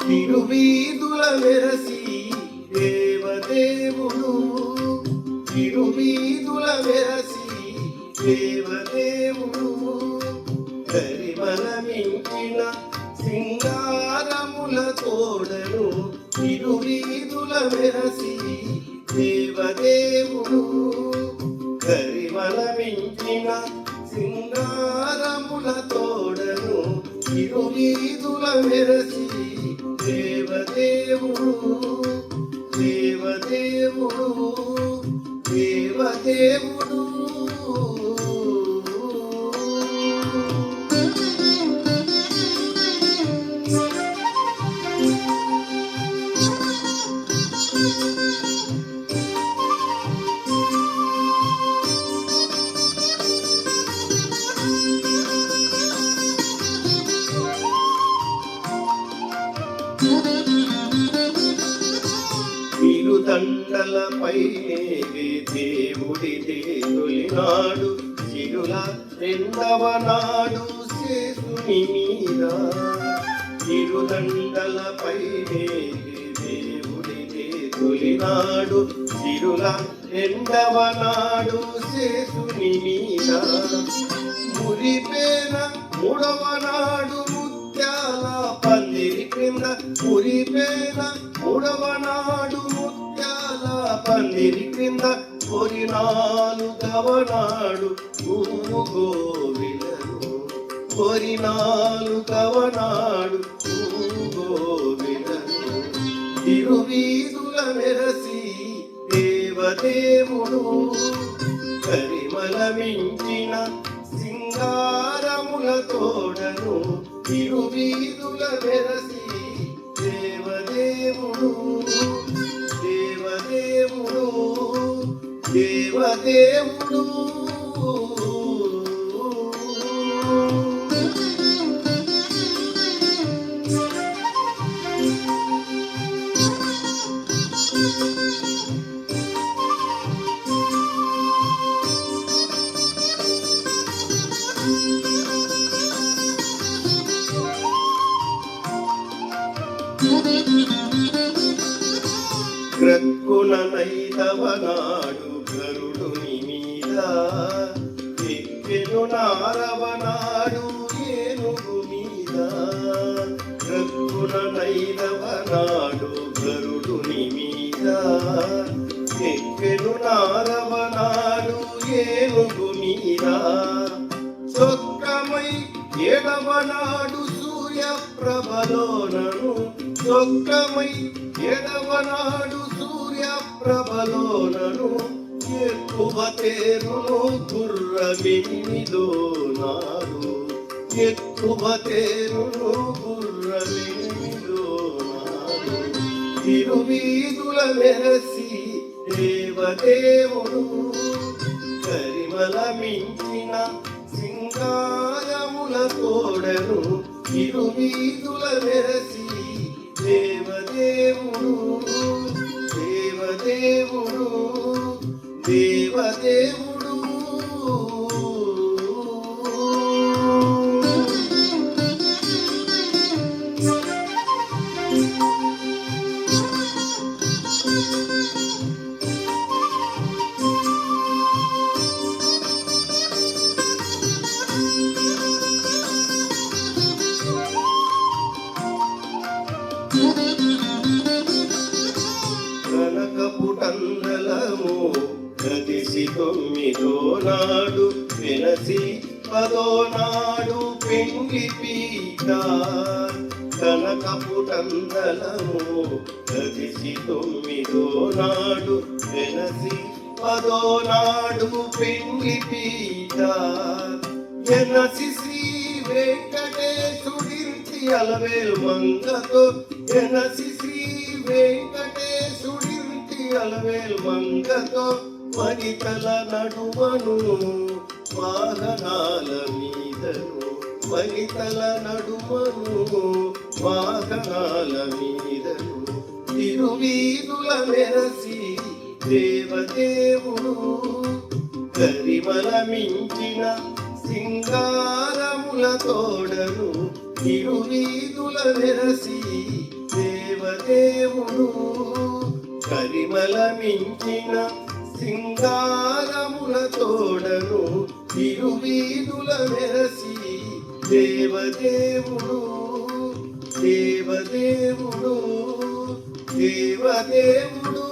తిరువీధుల మెరసి దేవదేవుడు, తిరువీధుల మెరసి దేవదేవుడు, కరిమలమించిన సింగారముల తోడను, తిరువీధుల మెరసి దేవదేవుడు, కరిమలమించిన సింగారముల తోడను, తిరువీధుల మెరసి దేవదేవుడు, దేవదేవుడు, దేవదేవుడు. తిరుదండలపై దేవుడిదే తొలినాడు, చిరుల రెండవ నాడు శేషుని మీద. తిరుదండలపై దేవుడిదే తొలినాడు, చిరుల రెండవ నాడు శేషుని మీద. మురిపేన మూడవ నాడు ముత్యాల పందిరి క్రింద, మురిపేన మూడవ నాడు ముత్యాల పందిరి క్రింద, కొరినాలుగవ నాడు గోవిలను, కొరినాలుగవ నాడు గోవిలను. తిరువీధుల మెరసి దేవదేవుడు, కరిమలమించిన సింగారముల తోడను, తిరువీధుల మెరసి దేవదేవుడు, దేవదేవుడు, దేవదేవుడు. గ్రక్కున నైదవ నాడు గరుడుని మీద, ఎక్కెను నారవ నాడు ఏనుగు మీద. గ్రక్కున నైదవ నాడు గరుడుని మీద, ఎక్కెను నారవ నాడు ఏనుగు మీద. చొక్కమై ఏడవ నాడు సూర్యప్రభలోనను, చొక్కమై ఏడవ నాడు సూర్యప్రభలోనను, ఎక్కువ తేరును గుర్రమినిలో నాడు, ఎక్కువ తేరును గుర్రమినిలో నాడు. తిరువీధుల మెరసి దేవదేవుడు, కరిమలమించిన సింగారముల తోడను, తిరువీధుల మెరసి దేవదేవుడు, దేవదేవుడు, దేవదేవుడు. కనకపుటందలము కదిసి తొమ్మిదో నాడు, వెనసి పదో నాడు పెండ్లి పీట. కనకపుటందలము కదిసి తొమ్మిదో నాడు, వెనసి పదో నాడు పెండ్లి పీట. ఎనసి శ్రీ వెంకటేశుడింటి అలవేలు మంగతో, ఎనసి శ్రీ వెంకటేశుడింటి అలవేలు మంగతో, వనితల నడుమను వాహనాల మీదను, వనితల నడుమను వాహనాల మీదను. తిరువీధుల మెరసి దేవదేవుడు, గరిమల మించిన సింగారముల తోడను ఇరువీధుల వెరసి దేవదేవుడు గరిమల మించిన సింగారముల తోడను ఇరువీధుల వెరసి దేవదేవుడు దేవదేవుడు దేవదేవుడు